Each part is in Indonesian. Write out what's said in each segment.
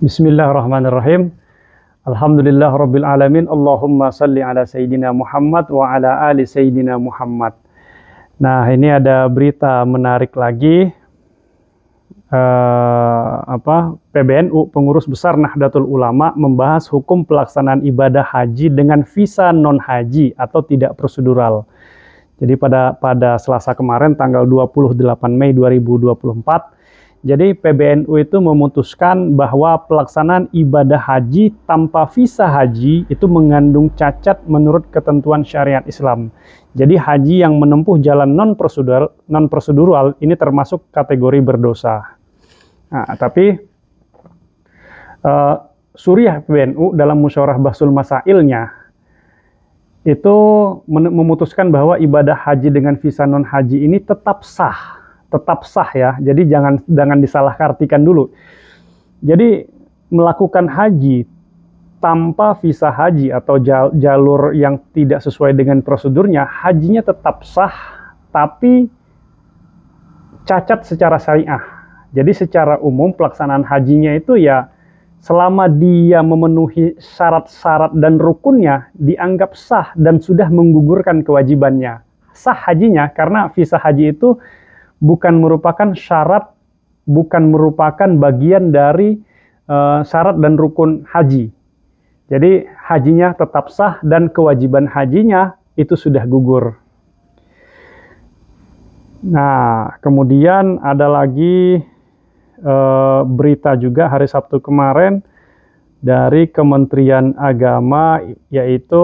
Bismillahirrahmanirrahim. Alhamdulillah Rabbil Alamin. Allahumma salli ala Sayyidina Muhammad wa ala ali Sayyidina Muhammad. Nah, ini ada berita menarik lagi. PBNU, Pengurus Besar Nahdlatul Ulama, membahas hukum pelaksanaan ibadah haji dengan visa non-haji atau tidak prosedural. Jadi pada Selasa kemarin, tanggal 28 Mei 2024, jadi PBNU itu memutuskan bahwa pelaksanaan ibadah haji tanpa visa haji itu mengandung cacat menurut ketentuan syariat Islam. Jadi haji yang menempuh jalan non-prosedural ini termasuk kategori berdosa. Nah, tapi Suriah PBNU dalam musyawarah Bahsul Masailnya itu memutuskan bahwa ibadah haji dengan visa non-haji ini tetap sah ya. Jadi jangan disalah-artikan dulu. Jadi melakukan haji tanpa visa haji atau jalur yang tidak sesuai dengan prosedurnya, hajinya tetap sah tapi cacat secara syariah. Jadi secara umum pelaksanaan hajinya itu ya selama dia memenuhi syarat-syarat dan rukunnya dianggap sah dan sudah menggugurkan kewajibannya. Sah hajinya karena visa haji itu bukan merupakan syarat, bukan merupakan bagian dari syarat dan rukun haji. Jadi hajinya tetap sah dan kewajiban hajinya itu sudah gugur. Nah, kemudian ada lagi berita juga hari Sabtu kemarin dari Kementerian Agama, yaitu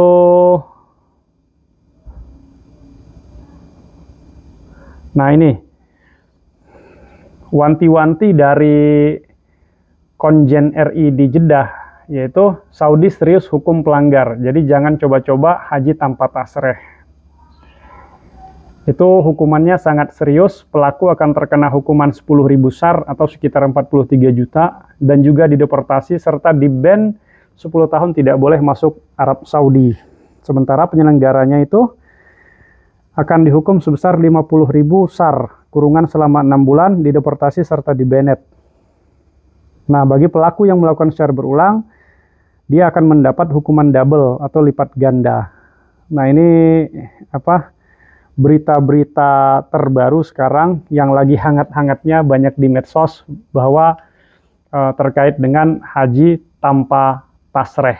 nah ini wanti-wanti dari Konjen RI di Jeddah, yaitu Saudi serius hukum pelanggar. Jadi jangan coba-coba haji tanpa tasreh. Itu hukumannya sangat serius, pelaku akan terkena hukuman 10.000 SAR atau sekitar 43 juta, dan juga dideportasi serta di-ban 10 tahun tidak boleh masuk Arab Saudi. Sementara penyelenggaranya itu akan dihukum sebesar 50.000 SAR, kurungan selama 6 bulan, dideportasi serta di-banned. Nah, bagi pelaku yang melakukan secara berulang, dia akan mendapat hukuman double atau lipat ganda. Nah, ini berita-berita terbaru sekarang yang lagi hangat-hangatnya banyak di medsos bahwa terkait dengan haji tanpa tasreh.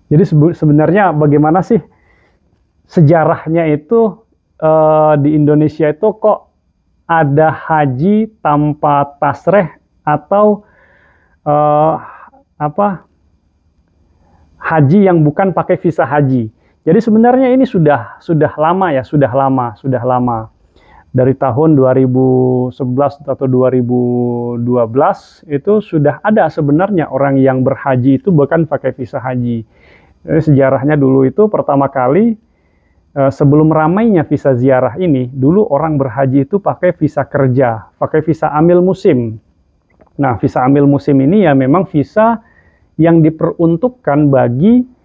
Jadi sebenarnya bagaimana sih sejarahnya itu di Indonesia itu kok ada haji tanpa tasreh atau haji yang bukan pakai visa haji. Jadi sebenarnya ini sudah lama ya, sudah lama. Dari tahun 2011 atau 2012 itu sudah ada sebenarnya orang yang berhaji itu bukan pakai visa haji. Jadi sejarahnya dulu itu pertama kali sebelum ramainya visa ziarah ini, dulu orang berhaji itu pakai visa kerja, pakai visa amil musim. Nah, visa amil musim ini ya memang visa yang diperuntukkan bagi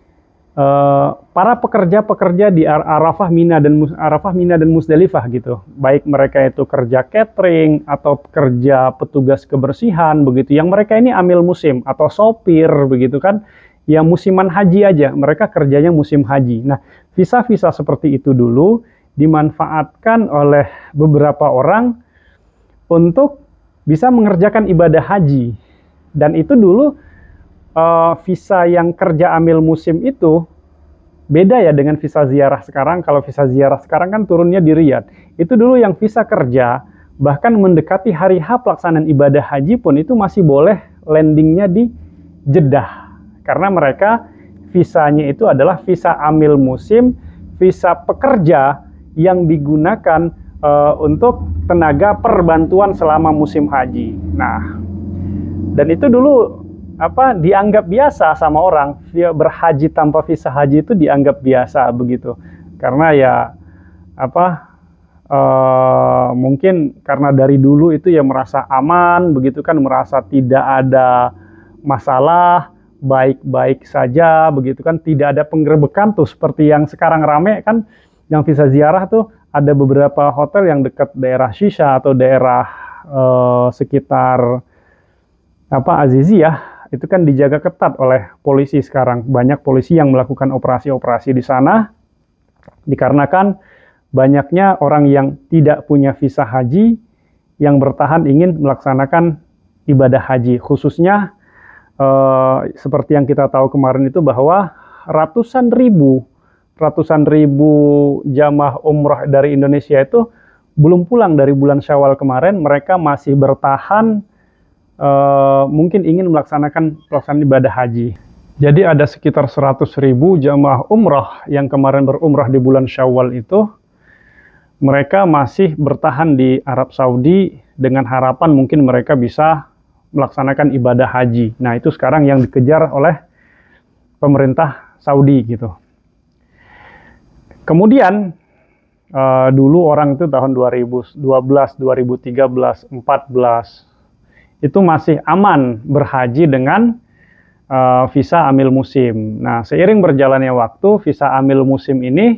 para pekerja-pekerja di Arafah, Mina dan Musdalifah gitu. Baik mereka itu kerja catering atau kerja petugas kebersihan begitu. Yang mereka ini amil musim atau sopir begitu kan. Yang musiman haji aja, mereka kerjanya musim haji. Nah, visa-visa seperti itu dulu dimanfaatkan oleh beberapa orang untuk bisa mengerjakan ibadah haji. Dan itu dulu visa yang kerja amil musim itu beda ya dengan visa ziarah sekarang. Kalau visa ziarah sekarang kan turunnya di Riyadh. Itu dulu yang visa kerja, bahkan mendekati hari H pelaksanaan ibadah haji pun itu masih boleh landingnya di Jeddah. Karena mereka visanya itu adalah visa amil musim, visa pekerja yang digunakan untuk tenaga perbantuan selama musim haji. Nah, dan itu dulu dianggap biasa sama orang, dia berhaji tanpa visa haji itu dianggap biasa begitu. Karena ya mungkin karena dari dulu itu ya merasa aman begitu kan, merasa tidak ada masalah, baik-baik saja begitu kan, tidak ada penggerbekan tuh seperti yang sekarang rame kan, yang visa ziarah tuh ada beberapa hotel yang dekat daerah Shisha atau daerah sekitar Aziziyah itu kan dijaga ketat oleh polisi sekarang. Banyak polisi yang melakukan operasi-operasi di sana dikarenakan banyaknya orang yang tidak punya visa haji yang bertahan ingin melaksanakan ibadah haji. Khususnya seperti yang kita tahu kemarin itu bahwa ratusan ribu jamaah umroh dari Indonesia itu belum pulang dari bulan Syawal kemarin. Mereka masih bertahan, mungkin ingin melaksanakan ibadah haji. Jadi ada sekitar 100.000 jamaah umroh yang kemarin berumrah di bulan Syawal itu, mereka masih bertahan di Arab Saudi dengan harapan mungkin mereka bisa melaksanakan ibadah haji. Nah, itu sekarang yang dikejar oleh pemerintah Saudi gitu. Kemudian dulu orang itu tahun 2012, 2013, 2014 itu masih aman berhaji dengan visa amil musim. Nah, seiring berjalannya waktu, visa amil musim ini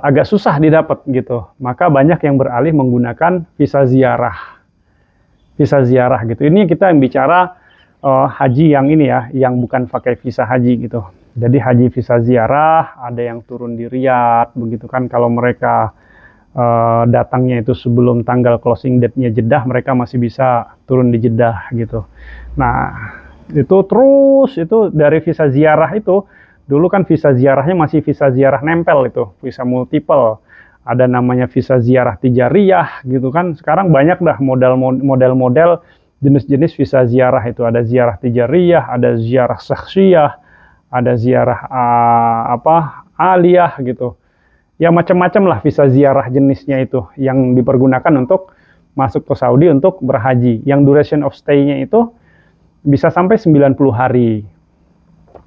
agak susah didapat gitu. Maka banyak yang beralih menggunakan visa ziarah. Visa ziarah gitu. Ini kita yang bicara haji yang ini ya, yang bukan pakai visa haji gitu. Jadi haji visa ziarah, ada yang turun di Riyadh, begitu kan. Kalau mereka datangnya itu sebelum tanggal closing date-nya Jeddah, mereka masih bisa turun di Jeddah gitu. Nah, itu terus itu dari visa ziarah itu, dulu kan visa ziarahnya masih visa ziarah nempel itu, visa multiple. Ada namanya visa ziarah tijariyah gitu kan. Sekarang banyak dah model-model jenis-jenis visa ziarah itu. Ada ziarah tijariyah, ada ziarah syakhsiyah, ada ziarah aliyah gitu. Ya macam-macam lah visa ziarah jenisnya itu yang dipergunakan untuk masuk ke Saudi untuk berhaji. Yang duration of stay-nya itu bisa sampai 90 hari.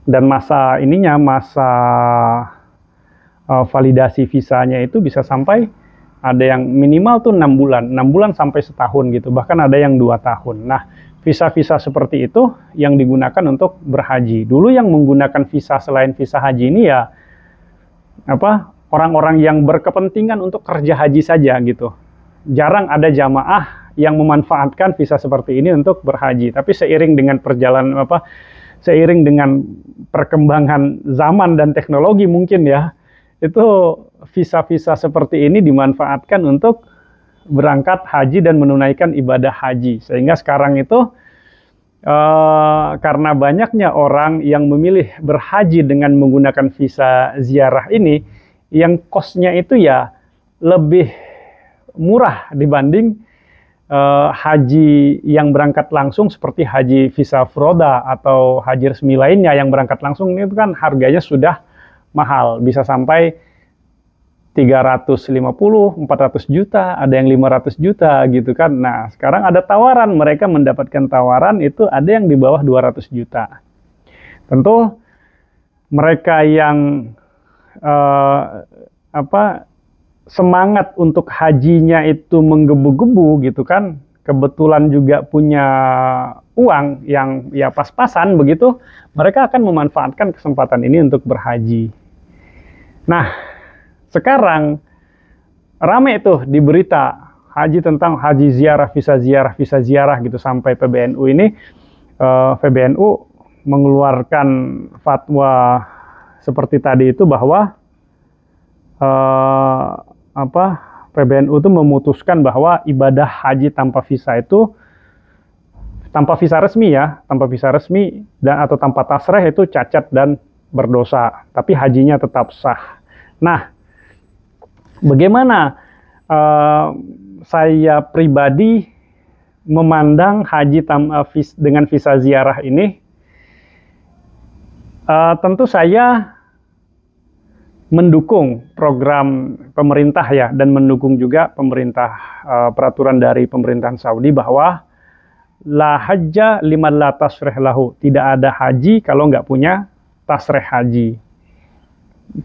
Dan masa validasi visanya itu bisa sampai ada yang minimal tuh 6 bulan, 6 bulan sampai setahun gitu, bahkan ada yang 2 tahun. Nah, visa-visa seperti itu yang digunakan untuk berhaji. Dulu yang menggunakan visa selain visa haji ini ya orang-orang yang berkepentingan untuk kerja haji saja gitu. Jarang ada jamaah yang memanfaatkan visa seperti ini untuk berhaji. Tapi seiring dengan seiring dengan perkembangan zaman dan teknologi mungkin ya, itu visa-visa seperti ini dimanfaatkan untuk berangkat haji dan menunaikan ibadah haji. Sehingga sekarang itu karena banyaknya orang yang memilih berhaji dengan menggunakan visa ziarah ini, yang cost-nya itu ya lebih murah dibanding haji yang berangkat langsung seperti haji visa Froda atau haji resmi lainnya yang berangkat langsung. Itu kan harganya sudah mahal, bisa sampai 350, 400 juta, ada yang 500 juta gitu kan. Nah, sekarang ada tawaran, mereka mendapatkan tawaran itu ada yang di bawah 200 juta. Tentu mereka yang semangat untuk hajinya itu menggebu-gebu gitu kan, kebetulan juga punya uang yang ya pas-pasan begitu, mereka akan memanfaatkan kesempatan ini untuk berhaji. Nah, sekarang rame tuh di berita haji tentang haji ziarah, visa ziarah gitu, sampai PBNU ini PBNU mengeluarkan fatwa seperti tadi itu bahwa PBNU itu memutuskan bahwa ibadah haji tanpa visa itu, tanpa visa resmi ya, tanpa visa resmi dan atau tanpa tasreh itu cacat dan berdosa, tapi hajinya tetap sah. Nah, bagaimana saya pribadi memandang haji dengan visa ziarah ini? Tentu saya mendukung program pemerintah ya, dan mendukung juga peraturan dari pemerintahan Saudi bahwa la hajja liman la tasrih lahu, tidak ada haji kalau nggak punya tasrih haji.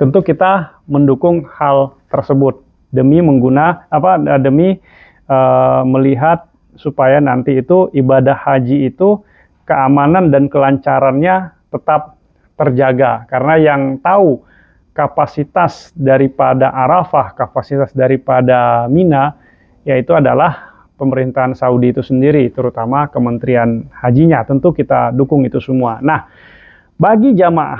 Tentu kita mendukung hal tersebut demi melihat supaya nanti itu ibadah haji itu keamanan dan kelancarannya tetap terjaga, karena yang tahu kapasitas daripada Arafah, kapasitas daripada Mina, yaitu adalah pemerintahan Saudi itu sendiri, terutama Kementerian Hajinya. Tentu kita dukung itu semua. Nah, bagi jamaah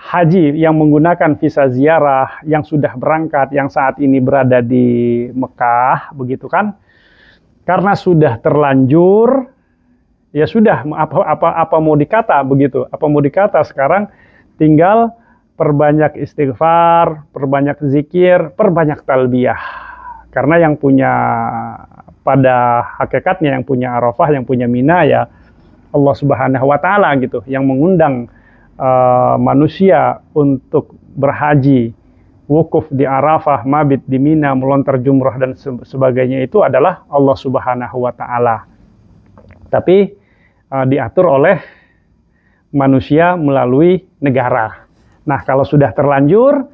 haji yang menggunakan visa ziarah, yang sudah berangkat, yang saat ini berada di Mekah, begitu kan? Karena sudah terlanjur, ya sudah, apa mau dikata begitu? Apa mau dikata sekarang? Tinggal perbanyak istighfar, perbanyak zikir, perbanyak talbiyah. Karena yang punya, pada hakikatnya yang punya Arafah, yang punya Mina ya Allah Subhanahu wa Ta'ala gitu, yang mengundang manusia untuk berhaji, wukuf di Arafah, mabit di Mina, melontar jumrah dan sebagainya itu adalah Allah Subhanahu wa Ta'ala. Tapi diatur oleh manusia melalui negara. Nah, kalau sudah terlanjur,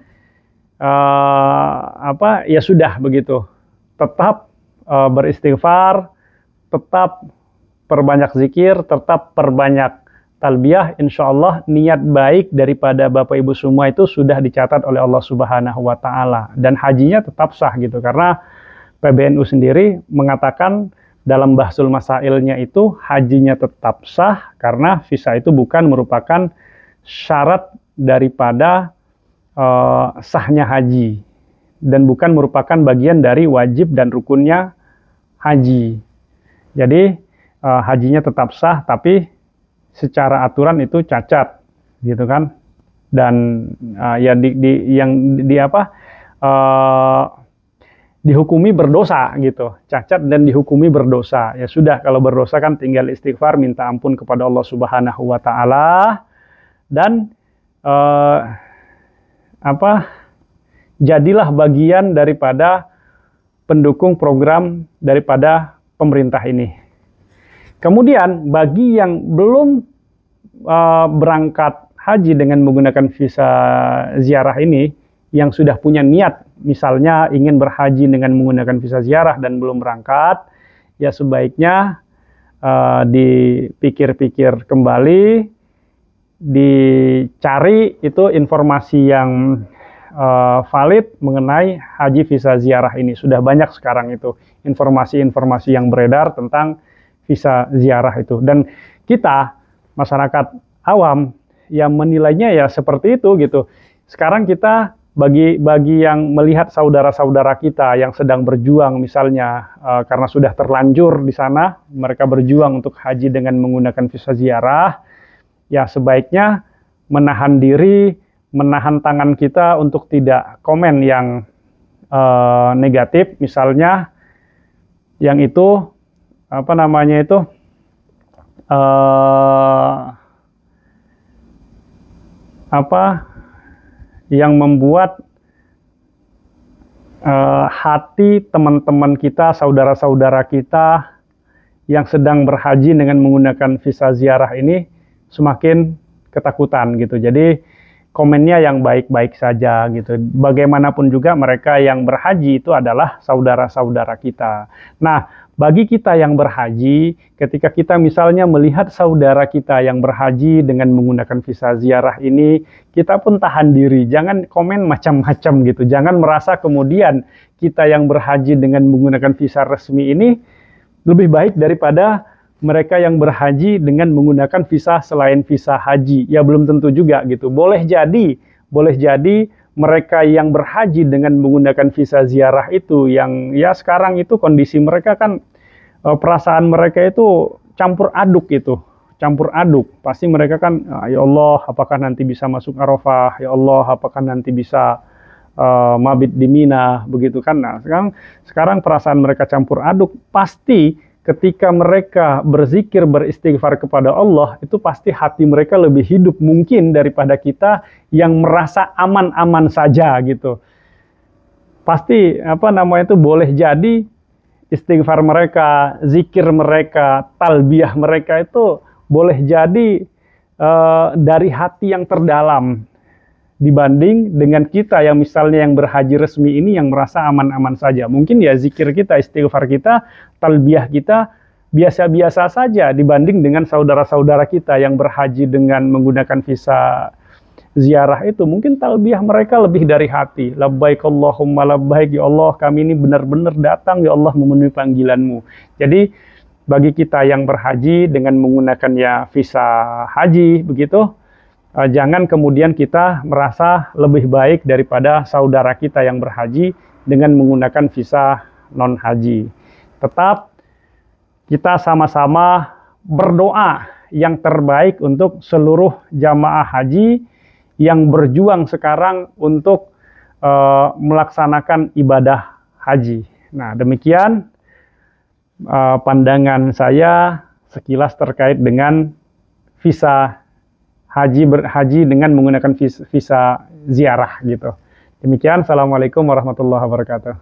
ya sudah begitu. Tetap beristighfar, tetap perbanyak zikir, tetap perbanyak talbiyah. Insya Allah niat baik daripada Bapak Ibu semua itu sudah dicatat oleh Allah Subhanahu wa Ta'ala. Dan hajinya tetap sah gitu. Karena PBNU sendiri mengatakan dalam bahsul masailnya itu hajinya tetap sah karena visa itu bukan merupakan syarat daripada sahnya haji dan bukan merupakan bagian dari wajib dan rukunnya haji. Jadi hajinya tetap sah tapi secara aturan itu cacat gitu kan. Dan ya dihukumi berdosa gitu, cacat dan dihukumi berdosa. Ya sudah, kalau berdosa kan tinggal istighfar, minta ampun kepada Allah Subhanahu wa Ta'ala, dan jadilah bagian daripada pendukung program daripada pemerintah ini. Kemudian bagi yang belum berangkat haji dengan menggunakan visa ziarah ini, yang sudah punya niat misalnya ingin berhaji dengan menggunakan visa ziarah dan belum berangkat, ya sebaiknya dipikir-pikir kembali, dicari itu informasi yang valid mengenai haji visa ziarah ini. Sudah banyak sekarang itu informasi-informasi yang beredar tentang visa ziarah itu. Dan kita, masyarakat awam, yang menilainya ya seperti itu gitu. Sekarang kita bagi yang melihat saudara-saudara kita yang sedang berjuang misalnya karena sudah terlanjur di sana, mereka berjuang untuk haji dengan menggunakan visa ziarah, ya sebaiknya menahan diri, menahan tangan kita untuk tidak komen yang negatif, misalnya yang itu yang membuat hati teman-teman kita, saudara-saudara kita yang sedang berhaji dengan menggunakan visa ziarah ini semakin ketakutan gitu. Jadi komennya yang baik-baik saja gitu. Bagaimanapun juga mereka yang berhaji itu adalah saudara-saudara kita. Nah, bagi kita yang berhaji, ketika kita misalnya melihat saudara kita yang berhaji dengan menggunakan visa ziarah ini, kita pun tahan diri, jangan komen macam-macam gitu. Jangan merasa kemudian kita yang berhaji dengan menggunakan visa resmi ini lebih baik daripada mereka yang berhaji dengan menggunakan visa selain visa haji. Ya belum tentu juga gitu. Boleh jadi mereka yang berhaji dengan menggunakan visa ziarah itu, yang ya sekarang itu kondisi mereka kan, perasaan mereka itu campur aduk gitu, campur aduk. Pasti mereka kan, ya Allah apakah nanti bisa masuk Arafah, ya Allah apakah nanti bisa mabit di Mina, begitu kan. Nah sekarang perasaan mereka campur aduk. Pasti ketika mereka berzikir, beristighfar kepada Allah, itu pasti hati mereka lebih hidup mungkin daripada kita yang merasa aman-aman saja gitu. Pasti boleh jadi istighfar mereka, zikir mereka, talbiyah mereka itu boleh jadi dari hati yang terdalam, dibanding dengan kita yang misalnya yang berhaji resmi ini yang merasa aman-aman saja. Mungkin ya zikir kita, istighfar kita, talbiyah kita biasa-biasa saja dibanding dengan saudara-saudara kita yang berhaji dengan menggunakan visa ziarah itu, mungkin talbiyah mereka lebih dari hati. Labbaik Allahumma labbaik, ya Allah kami ini benar-benar datang ya Allah memenuhi panggilanmu. Jadi bagi kita yang berhaji dengan menggunakan ya visa haji begitu, jangan kemudian kita merasa lebih baik daripada saudara kita yang berhaji dengan menggunakan visa non haji. Tetap kita sama-sama berdoa yang terbaik untuk seluruh jamaah haji yang berjuang sekarang untuk melaksanakan ibadah haji. Nah, demikian pandangan saya sekilas terkait dengan visa haji dengan menggunakan visa ziarah gitu. Demikian, Assalamualaikum warahmatullahi wabarakatuh.